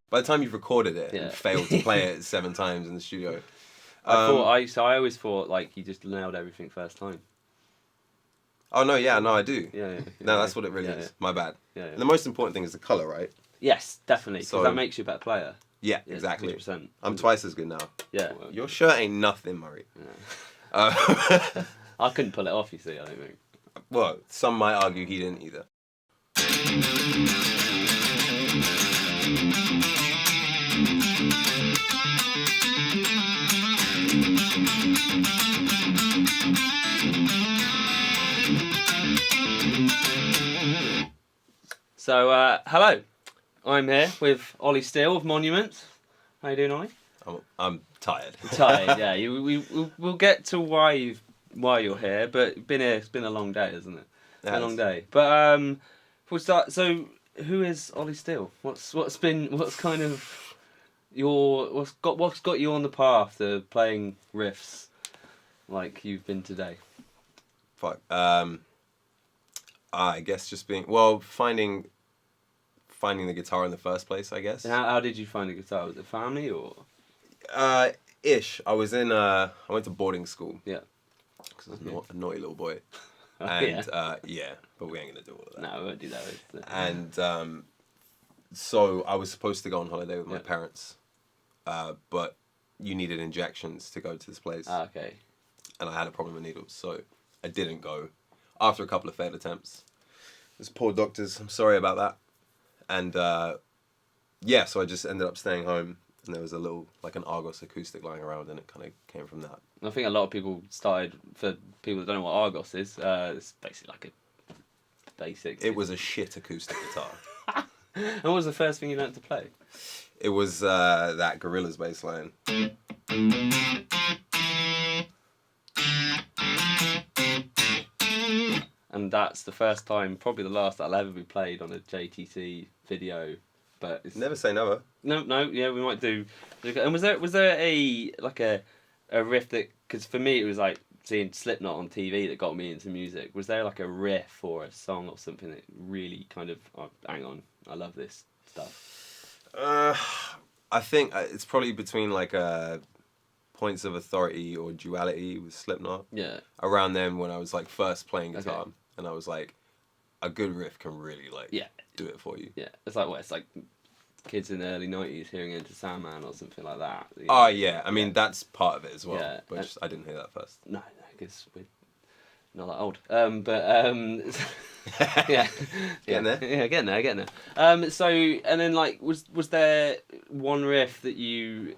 By the time you've recorded it Yeah. and failed to play it 7 times in the studio. I always thought like you just nailed everything first time. Oh no, yeah, no, I do. Yeah. No, that's what it really is. Yeah. My bad. Yeah. And the most important thing is the colour, right? Yes, definitely, because So- that makes you a better player. Yeah, exactly. 100%. I'm twice as good now. Yeah. Your shirt ain't nothing, Murray. I couldn't pull it off, you see, I don't think. Well, some might argue he didn't either. So, hello. I'm here with Olly Steele of Monument. How you doing, Ollie? I'm tired. Tired, yeah. We'll get to why you're here, but it's been a long day, isn't it? It A has. long day. But we'll start. So, who is Olly Steele? What's got you on the path to playing riffs like you've been today? Fuck. I guess just finding the guitar in the first place, I guess. And how did you find the guitar? Was it family or? Ish. I went to boarding school. Yeah. Because I was a naughty little boy. Oh, And but we ain't gonna do all of that. No, we won't do that. And so I was supposed to go on holiday with my Yeah. parents, but you needed injections to go to this place, Okay. and I had a problem with needles, so I didn't go. After a couple of failed attempts, those poor doctors. I'm sorry about that. And so I just ended up staying home, and there was a little an Argos acoustic lying around, and it kind of came from that. I think a lot of people started, for people that don't know what Argos is, it's basically like a basic. It was a shit acoustic guitar. And what was the first thing you learnt to play? It was that GORRILAZ bass line. And that's the first time, probably the last that'll ever be played on a JTC video. But it's, Never say never. No, yeah, we might do. And was there a riff that? Because for me, it was like seeing Slipknot on TV that got me into music. Was there like a riff or a song or something that really kind of? Oh, hang on, I love this stuff. I think it's probably between Points of Authority or Duality with Slipknot. Yeah. Around then, when I was first playing guitar, Okay. and I was like, a good riff can really do it for you. Yeah, it's like kids in the early 90s hearing Into Sandman or something like that. You Oh know? yeah, I mean that's part of it as well. Yeah, But I didn't hear that first. No, because we're not that old. Yeah, Getting there. Yeah, getting there. So and then was there one riff that you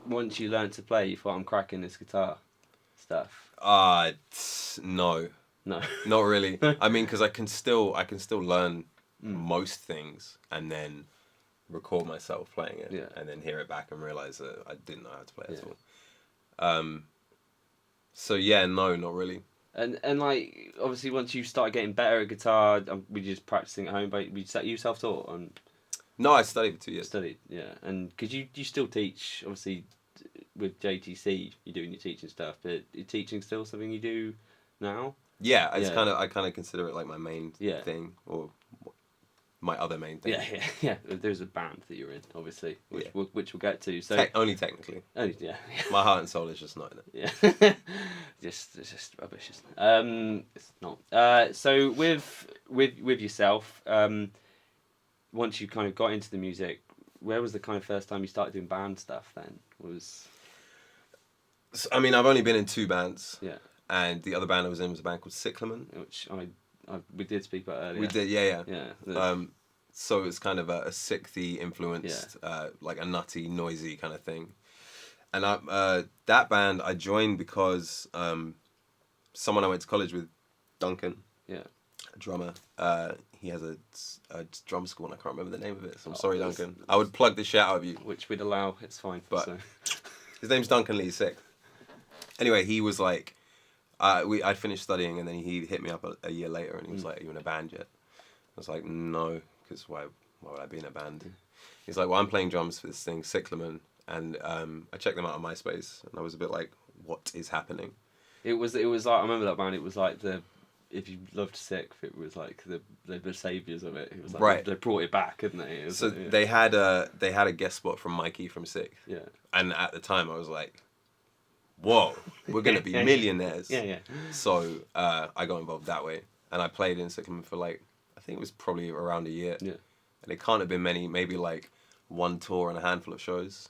once you learned to play, you thought I'm cracking this guitar stuff? No, No. not really. I mean, because I can still learn most things and then record myself playing it, and then hear it back and realize that I didn't know how to play it at all. So yeah, no, not really. And obviously once you started getting better at guitar, were you just practicing at home? But you self-taught on? No, I studied for 2 years. Studied, yeah. And because you still teach, obviously, with JTC, you're doing your teaching stuff. But is teaching still something you do now? Yeah, I kind of consider it like my main Yeah. thing, or my other main thing. Yeah. There's a band that you're in, obviously, which we'll get to. So Only technically. yeah. My heart and soul is just not in it. Yeah. It's just rubbish, isn't it? It's not. So with yourself, once you kind of got into the music, where was the kind of first time you started doing band stuff then? I mean, I've only been in 2 bands. Yeah. And the other band I was in was a band called CYCLAMEN. Which we did speak about earlier. We did, yeah. Yeah. So it's kind of a sixty influenced, like a nutty, noisy kind of thing. And that band I joined because someone I went to college with, Duncan, a drummer, he has a drum school and I can't remember the name of it. So I'm sorry, Duncan. I would plug the shit out of you. Which we'd allow, it's fine. But so. His name's Duncan Lee, sick. Anyway, he was like, I'd finished studying and then he hit me up a year later and he was like, are you in a band yet? I was like, no, because why would I be in a band? He's like, well, I'm playing drums for this thing, CYCLAMEN. And I checked them out on MySpace and I was a bit like, what is happening? It was like, I remember that band, it if you loved Sixth, it was like the saviours of it. It was like Right. they brought it back, hadn't they? It was So like, yeah. they had a guest spot from Mikey from Sixth. Yeah. And at the time I was like, whoa, we're gonna be millionaires. Yeah. So I got involved that way, and I played in CYCLAMEN for like, I think it was probably around a year. Yeah. And it can't have been many, maybe like one tour and a handful of shows.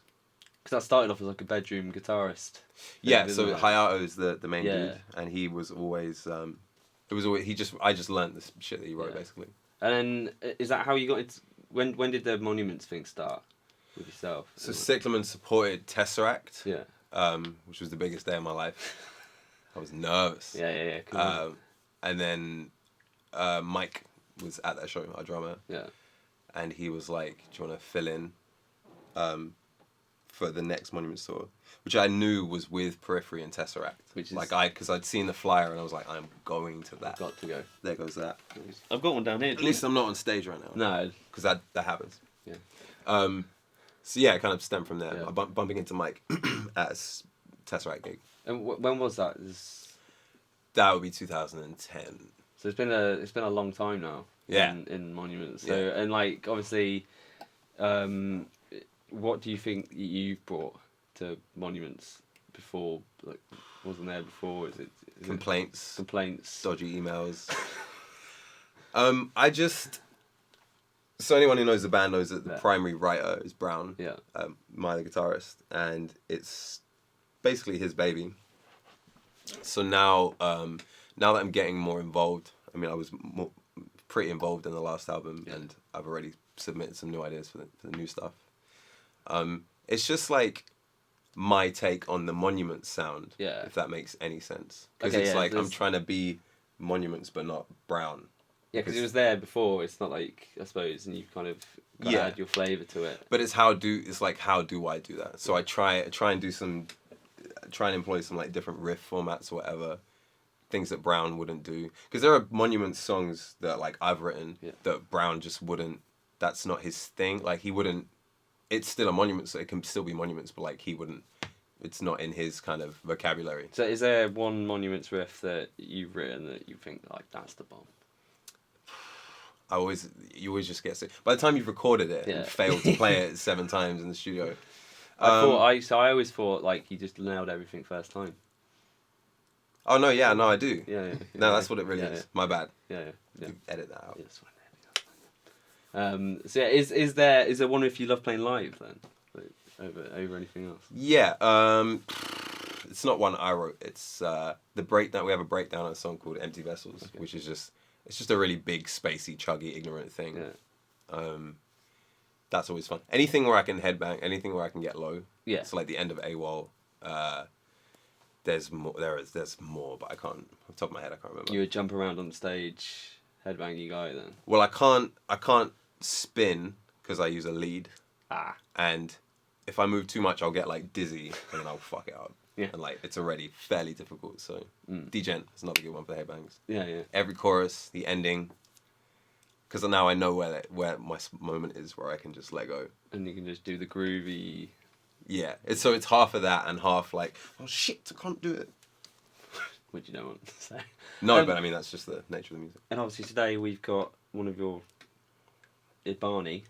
Because I started off as like a bedroom guitarist. Yeah, so Hayato's the main Yeah. dude, and he was always I just learned the shit that he wrote basically. And then is that how you got into? When did the Monuments thing start with yourself? So CYCLAMEN supported Tesseract. Yeah. Which was the biggest day of my life. I was nervous. Yeah. Cool. And then Mike was at that show, our drummer. Yeah. And he was like, "Do you want to fill in for the next Monuments tour?" Which I knew was with Periphery and Tesseract. Which is like because I'd seen the flyer and I was like, "I'm going to that." Got to go. There goes that. I've got one down here. At least I'm not on stage right now. No. Because that happens. Yeah. So yeah, it kind of stemmed from there. Yeah. Bumping into Mike at a Tesseract gig. And when was that? That would be 2010. So it's been a long time now. Yeah. In Monuments. So and like obviously, what do you think you've brought to Monuments before? Like, wasn't there before? Is it Complaints, dodgy emails. So anyone who knows the band knows that the primary writer is Browne. Yeah. My guitarist, and it's basically his baby. So now that I'm getting more involved, I mean, I was pretty involved in the last album, and I've already submitted some new ideas for the new stuff. It's just like my take on the Monuments sound, if that makes any sense. Because it's like I'm trying to be Monuments, but not Browne. Yeah, because it was there before. It's not like, I suppose, and you kind of add your flavour to it. But it's how do I do that? So I try and employ some like different riff formats or whatever, things that Browne wouldn't do. Because there are Monuments songs that like I've written that Browne just wouldn't. That's not his thing. Like he wouldn't. It's still a Monument, so it can still be Monuments, but like he wouldn't. It's not in his kind of vocabulary. So is there one Monuments riff that you've written that you think like that's the bomb? You always just get sick. By the time you've recorded it and failed to play it 7 times in the studio. I always thought like you just nailed everything first time. Oh no, I do. Yeah. No, that's what it really is. My bad. Yeah. You edit that out. Yeah, that's fine. So yeah, is there one if you love playing live then, like, over anything else? Yeah. It's not one I wrote. It's the breakdown. We have a breakdown on a song called "Empty Vessels," which is just a really big, spacey, chuggy, ignorant thing. Yeah. That's always fun. Anything where I can headbang, anything where I can get low. Yeah. So like the end of AWOL. There's more. There's more, but I can't. Off the top of my head, I can't remember. You would jump around on stage, headbanging guy then. Well, I can't spin because I use a lead. And if I move too much, I'll get like dizzy and then I'll fuck it up. Yeah. And like it's already fairly difficult. So Degent is another good one for the headbangs. Yeah. Every chorus, the ending. Because now I know where my moment is, where I can just let go. And you can just do the groovy. Yeah, it's half of that and half like, oh shit, I can't do it. Which you don't want to say. No, but I mean that's just the nature of the music. And obviously today we've got one of your IBANEZ,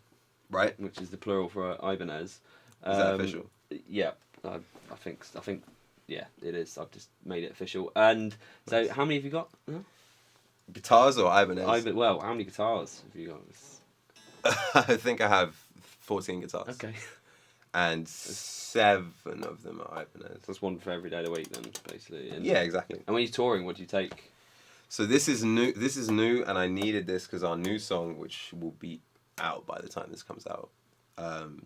right? Which is the plural for IBANEZ. Is that official? Yeah, I think yeah, it is. I've just made it official. And so, nice. How many have you got? Huh? Guitars or IBANEZ? Well, how many guitars have you got? I think I have 14 guitars. Okay. And 7 of them are IBANEZ. That's one for every day of the week, then, basically. And, yeah, exactly. And when you're touring, what do you take? So this is new, and I needed this because our new song, which will be out by the time this comes out.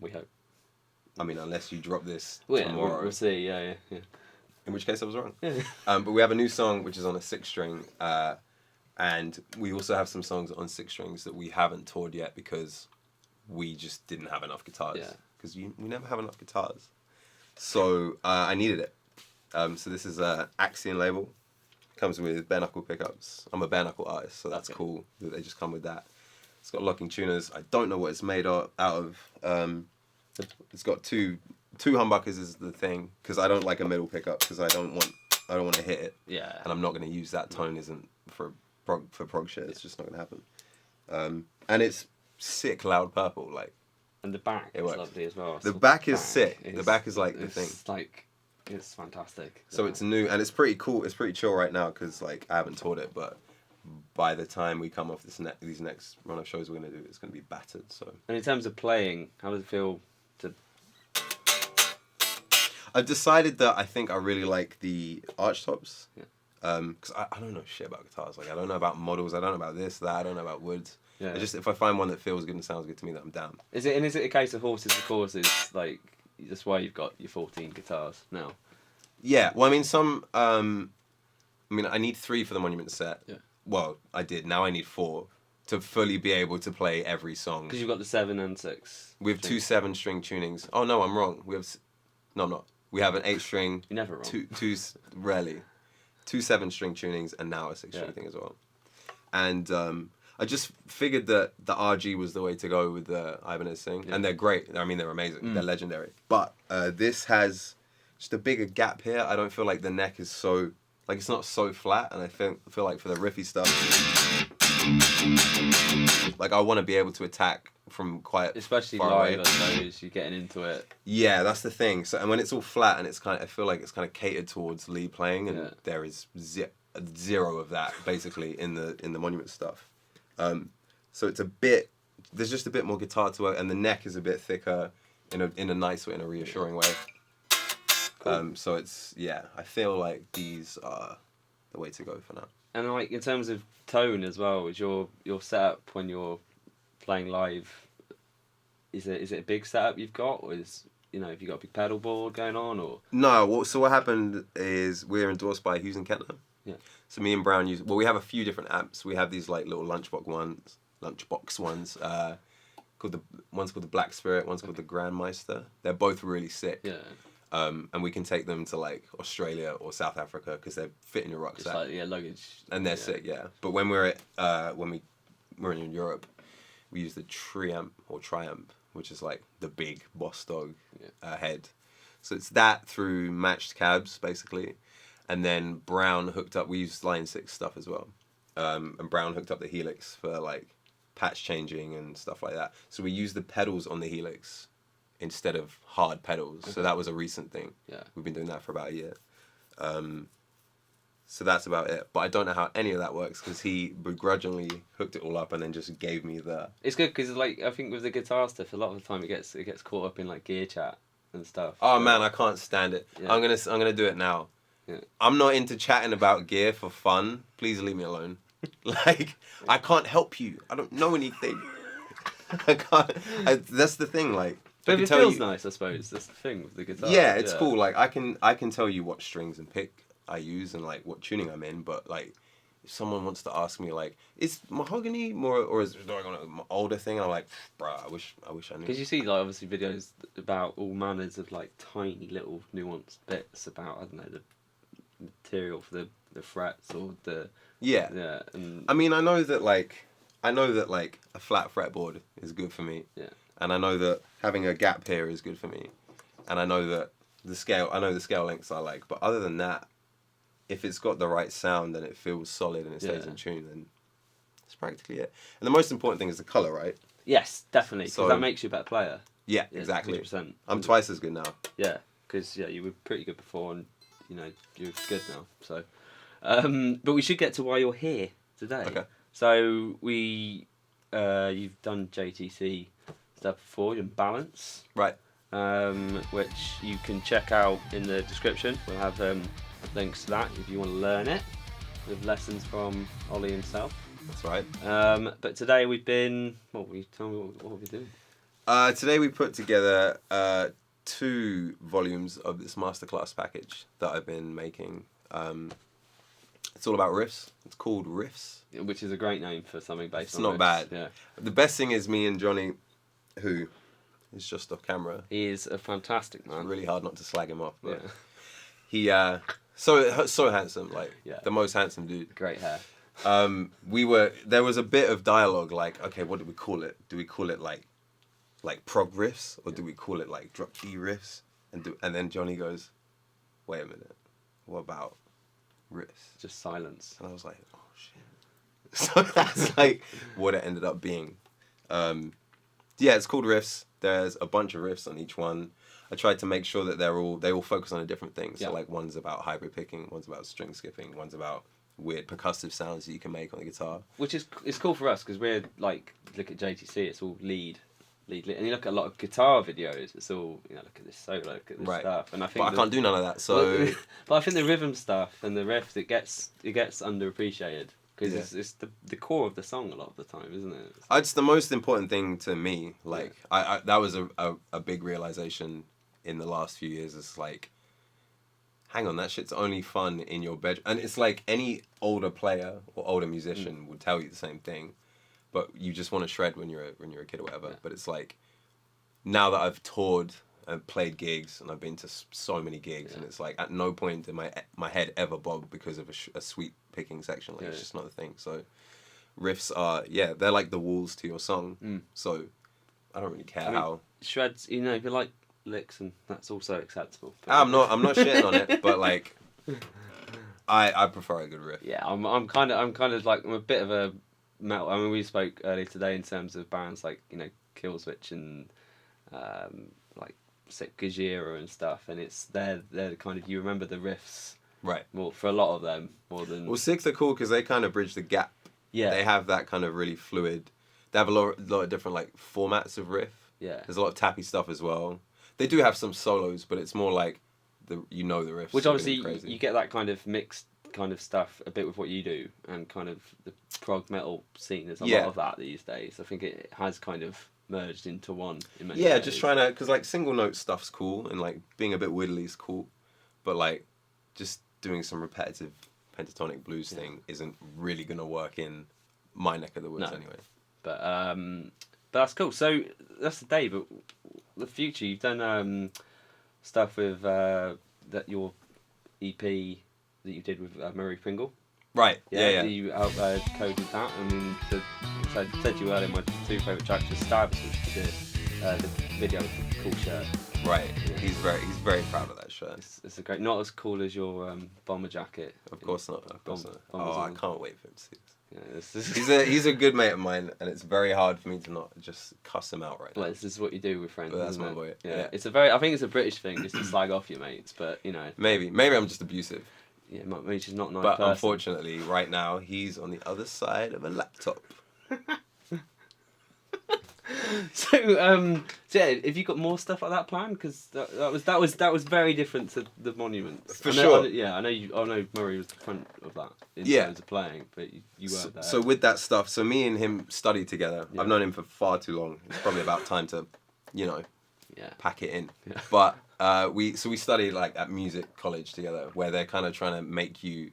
We hope. I mean, unless you drop this tomorrow. Yeah, we'll see, yeah. In which case I was wrong. Yeah. But we have a new song, which is on a 6-string, and we also have some songs on 6 strings that we haven't toured yet because we just didn't have enough guitars. Yeah. Because we never have enough guitars. So I needed it. So this is an AXION label. Comes with bare knuckle pickups. I'm a bare knuckle artist, so that's cool that they just come with that. It's got locking tuners. I don't know what it's made out of. It's got two humbuckers is the thing, because I don't like a middle pickup because I don't want to hit it. Yeah. And I'm not going to use that tone isn't for prog shit. It's just not gonna happen. And it's sick loud purple. Like, and the back is works. Lovely as well. The back is sick. The back is like the thing. Like, it's fantastic. So it's new and it's pretty cool. It's pretty chill right now because like I haven't taught it, but by the time we come off these next run of shows we're gonna do, it's gonna be battered. So. And in terms of playing, how does it feel to? I've decided that I think I really like the arch tops. Yeah. Because I don't know shit about guitars. Like I don't know about models. I don't know about this, that. I don't know about woods. Yeah. If I find one that feels good and sounds good to me, that I'm down. Is it a case of horses for courses? Like that's why you've got your 14 guitars now. Yeah. Well, I mean I need 3 for the Monument set. Yeah. Well, I did. Now I need 4 to fully be able to play every song. Because you've got the 7 and 6. We have 2 7-string tunings. Oh no, I'm wrong. No, I'm not. We have an 8-string. You're never wrong. Rarely. 2 7-string tunings and now a 6-string thing as well. And I just figured that the RG was the way to go with the Ibanez thing. Yeah. And they're great. I mean, they're amazing. They're legendary. But this has just a bigger gap here. I don't feel like the neck is so... Like, it's not so flat. And I feel like for the riffy stuff... Like, I want to be able to attack from quite especially far live, away. I suppose, you're getting into it. Yeah, that's the thing. So, and when it's all flat and I feel like it's kind of catered towards lead playing, and there is zero of that basically in the Monument stuff. So it's there's just a bit more guitar to it, and the neck is a bit thicker in a nice way, in a reassuring way. Cool. So I feel like these are the way to go for now. And like in terms of tone as well, is your setup when you're playing live, is it a big setup you've got, or have you got a big pedal board going on, or? No, so what happened is we're endorsed by Hughes and KETTNER. Yeah. So me and Brown we have a few different amps. We have these like little lunchbox ones, one's called the Black Spirit, one's called the Grandmeister. They're both really sick. Yeah. And we can take them to like Australia or South Africa because they fit in your rucksack. Just like luggage. And they're sick, yeah. But when we're in Europe, we use the Triamp, which is like the big boss dog head. So it's that through matched cabs basically, and then Brown hooked up. We used Line 6 stuff as well, and Brown hooked up the Helix for like patch changing and stuff like that. So we use the pedals on the Helix instead of hard pedals. Okay. So that was a recent thing. Yeah. We've been doing that for about a year. So that's about it. But I don't know how any of that works because he begrudgingly hooked it all up and then just gave me the... It's good because like I think with the guitar stuff, a lot of the time it gets caught up in like gear chat and stuff. Oh man, I can't stand it. Yeah. I'm gonna do it now. Yeah. I'm not into chatting about gear for fun. Please leave me alone. Like, I can't help you. I don't know anything. I can't. That's the thing. Like, but it feels nice, I suppose. That's the thing with the guitar. Yeah, it's cool. Like, I can tell you what strings and pick I use and like what tuning I'm in. But like, if someone wants to ask me like, is mahogany more or is it like an older thing? I'm like, bruh, I wish I knew. Because you see, like, obviously videos about all manners of like tiny little nuanced bits about, I don't know, the material for the frets or the and I mean, I know that like a flat fretboard is good for me, and I know that having a gap here is good for me, and I know that the scale lengths I like, but other than that, if it's got the right sound and it feels solid and it stays in tune, then that's practically it. And the most important thing is the color, right? Yes, definitely, because that makes you a better player. Yeah, exactly. 100%. I'm twice as good now. Yeah, because you were pretty good before, and you're good now. So, but we should get to why you're here today. Okay. So you've done JTC stuff before, you've done Balance, right? Which you can check out in the description. We'll have links to that if you want to learn it with lessons from Ollie himself. That's right. But today we've been. What are we doing? Today we put together 2 volumes of this masterclass package that I've been making. It's all about riffs. It's called Riffs, which is a great name for something based on riffs. It's not bad. Yeah. The best thing is me and Johnny, who is just off camera. He is a fantastic man. It's really hard not to slag him off. But he so handsome, like the most handsome dude. Great hair. There was a bit of dialogue like, okay, what do we call it? Do we call it like prog riffs, or do we call it like drop D riffs? And then Johnny goes, wait a minute, what about riffs? Just silence. And I was like, oh shit. So that's like what it ended up being. Yeah, it's called Riffs. There's a bunch of riffs on each one. I tried to make sure that they all focus on a different thing. So like one's about hybrid picking, one's about string skipping, one's about weird percussive sounds that you can make on the guitar. Which is it's cool for us because we're like look at JTC. It's all lead, and you look at a lot of guitar videos. It's all look at this solo, look at this stuff. And I think I can't do none of that. So, but I think the rhythm stuff and the riffs it gets underappreciated. Because it's the core of the song a lot of the time, isn't it? It's the most important thing to me. Like, I that was a big realization in the last few years. It's like, hang on, that shit's only fun in your bedroom. And it's like any older player or older musician would tell you the same thing. But you just want to shred when you're a kid or whatever. Yeah. But it's like, now that I've toured and played gigs and I've been to so many gigs, and it's like at no point did my head ever bob because of a sweet picking section. Like it's just not a thing. So riffs are they're like the walls to your song. So I don't really care how shreds. If you like licks, and that's also acceptable. I'm not shitting on it, but like I prefer a good riff. Yeah, I'm kind of like I'm a bit of a metal. I mean, we spoke earlier today in terms of bands like Killswitch and like Sick Gajira and stuff, and it's they're kind of you remember the riffs more for a lot of them more than. Well, Six are cool because they kind of bridge the gap. Yeah, they have that kind of really fluid. They have a lot of different like formats of riff. Yeah, there's a lot of tappy stuff as well. They do have some solos, but it's more like the riffs. Which obviously you get that kind of mixed kind of stuff a bit with what you do, and kind of the prog metal scene. There's a lot of that these days. I think it has kind of merged into one in many ways. Just trying to, because like single note stuff's cool and like being a bit widdly is cool, but like just doing some repetitive pentatonic blues thing isn't really gonna work in my neck of the woods anyway. But that's cool. So that's the day. But the future, you've done stuff with that your EP that you did with Murray Pringle. Right. Yeah. You coded that. I mean, I said to you earlier, my two favourite tracks were Stabs, which you did, the video with the cool shirt. Right. Yeah. He's very proud of that shirt. It's a great, not as cool as your bomber jacket. Of course not. I can't wait for him to see this. Yeah, he's a good mate of mine, and it's very hard for me to not just cuss him out right now. This is what you do with friends. But that's my boy. Yeah. I think it's a British thing just to slag off your mates, but Maybe I'm just abusive. Yeah, maybe she's not nice. But person. Unfortunately, right now he's on the other side of a laptop. So have you got more stuff like that planned? Because that was very different to the Monuments. For sure. I know Murray was the front of that in terms of playing, but you weren't there. So with that stuff, so me and him studied together. Yeah. I've known him for far too long. It's probably about time to, pack it in. Yeah. But we studied like at music college together, where they're kind of trying to make you.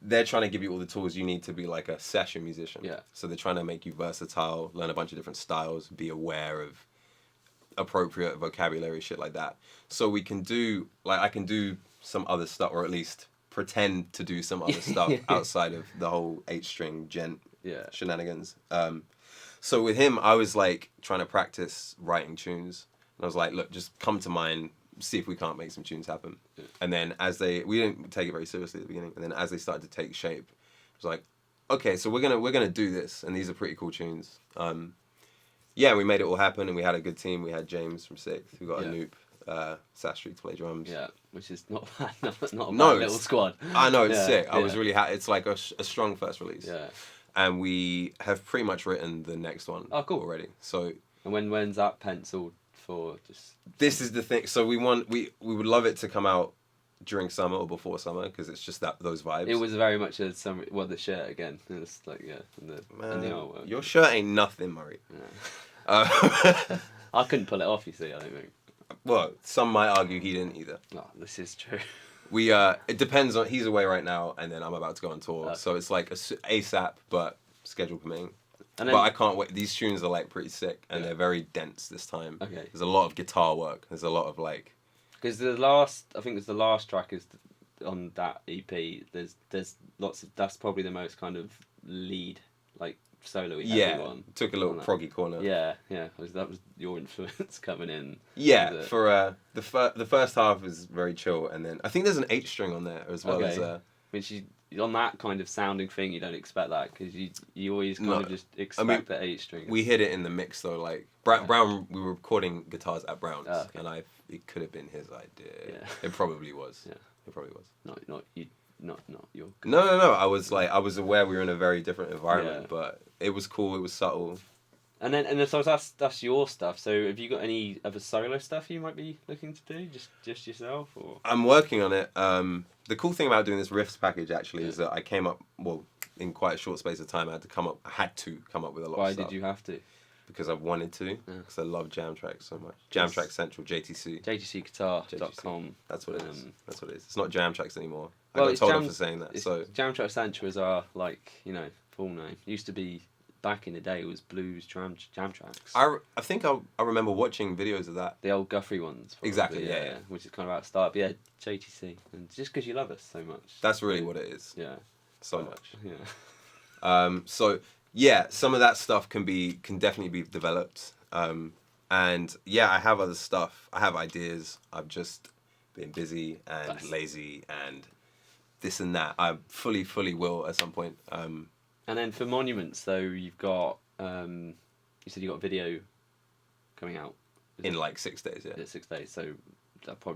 They're trying to give you all the tools you need to be like a session musician. Yeah. So they're trying to make you versatile, learn a bunch of different styles, be aware of appropriate vocabulary, shit like that. So we can do, like, I can do some other stuff, or at least pretend to do some other stuff outside of the whole 8-string gent shenanigans. So with him, I was like trying to practice writing tunes. And I was like, look, just come to mind, see if we can't make some tunes happen. Yeah. And then we didn't take it very seriously at the beginning, and then as they started to take shape, it was like, okay, so we're gonna do this, and these are pretty cool tunes. We made it all happen, and we had a good team. We had James from Sixth, we got Anoop, Sastry to play drums. Yeah, which is not bad, not a bad little squad. I know, it's sick. I was really happy. It's like a strong first release. Yeah. And we have pretty much written the next one already. So. And when's that penciled? This is the thing. So we would love it to come out during summer or before summer, because it's just those vibes. It was very much a summer. Well, the shirt again. It's like and the artwork. Your shirt ain't nothing, Murray. Yeah. I couldn't pull it off. You see, I don't think. Well, some might argue he didn't either. No, this is true. It depends on. He's away right now, and then I'm about to go on tour, so it's like ASAP, but schedule permitting. But I can't wait. These tunes are like pretty sick, and they're very dense this time. Okay. There's a lot of guitar work. There's a lot of like. Because the last track is on that EP. There's lots of. That's probably the most kind of lead, like solo-y heavy one. Took a little proggy corner. Yeah. That was your influence coming in. Yeah, for the first half is very chill, and then I think there's an 8-string on there as well as which on that kind of sounding thing, you don't expect that because you always kind of just expect the 8 string. We hit it in the mix though, like Brown. We were recording guitars at Brown's, and it could have been his idea. Yeah. It probably was. Yeah. It probably was. Not your. No. I was aware we were in a very different environment, but it was cool. It was subtle. And then so that's your stuff. So have you got any other solo stuff you might be looking to do, just yourself, or? I'm working on it. The cool thing about doing this riffs package actually is that I came up in quite a short space of time. I had to come up with a lot. Why of stuff. did you have to? Because I wanted to. Because I love jam tracks so much. Jam Track Central, JTC. JTCguitar.com. That's what it is. That's what it is. It's not Jam Tracks anymore. Well, I got told off for saying that. So Jam Track Central is our full name. Used to be. Back in the day, it was blues jam tracks. I think I remember watching videos of that. The old Guthrie ones. Probably, exactly, yeah. Which is kind of out of start. But yeah, JTC. And just because you love us so much. That's really what it is. Yeah. So much. Yeah. So, yeah, some of that stuff can definitely be developed. And, yeah, I have other stuff. I have ideas. I've just been busy and lazy and this and that. I fully will at some point. And then for Monuments, though, you've got, you said you got a video coming out. In like 6 days, yeah. 6 days, so that'll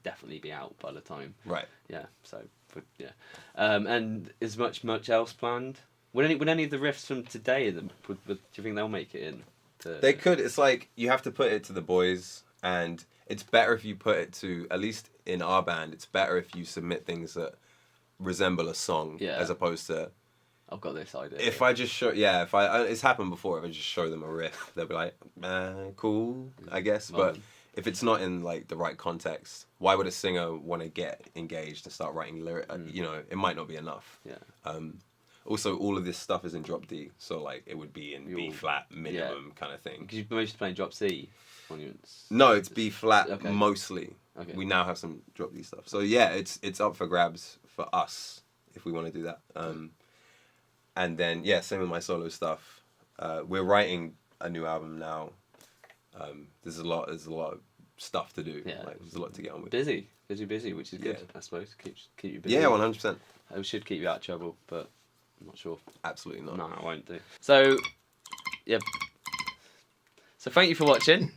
definitely be out by the time. Right. Yeah, so, but, yeah. And is much else planned? Would any of the riffs from today, do you think they'll make it in? They could. It's like, you have to put it to the boys, and it's better if you put it to, at least in our band, it's better if you submit things that resemble a song, as opposed to... I've got this idea. If I just show, it's happened before. If I just show them a riff, they'll be like, cool, I guess. But if it's not in like the right context, why would a singer want to get engaged and start writing lyrics? You know, it might not be enough. Yeah. Also, all of this stuff is in drop D, so like it would be in B flat minimum kind of thing. Because you're mostly playing drop C Monuments. No, it's B flat mostly. Okay. We now have some drop D stuff. So yeah, it's up for grabs for us if we want to do that. And then, same with my solo stuff. We're writing a new album now. There's a lot of stuff to do. Yeah. Like, there's a lot to get on with. Busy, which is good, I suppose. Keep you busy. Yeah, 100%. It should keep you out of trouble, but I'm not sure. Absolutely not. No, I won't do. So, yeah. So thank you for watching.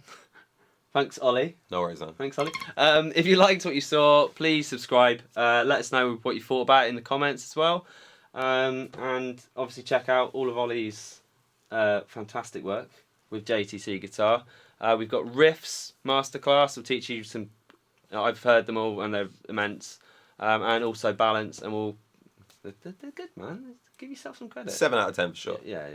Thanks, Ollie. No worries, man. Thanks, Ollie. If you liked what you saw, please subscribe. Let us know what you thought about it in the comments as well. And obviously check out all of Ollie's fantastic work with JTC Guitar. We've got Riffs Masterclass. We'll teach you some... I've heard them all and they're immense. And also Balance. And they're good, man. Give yourself some credit. 7 out of 10 for sure. Yeah.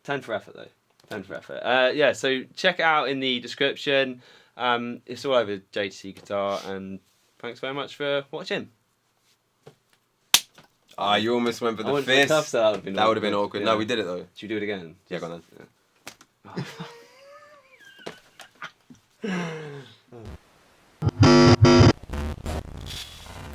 10 for effort, though. 10 for effort. So check it out in the description. It's all over JTC Guitar. And thanks very much for watching. You almost went for the fist. That would have been awkward. Yeah. No, we did it though. Should we do it again? Yeah, go on then. Yeah.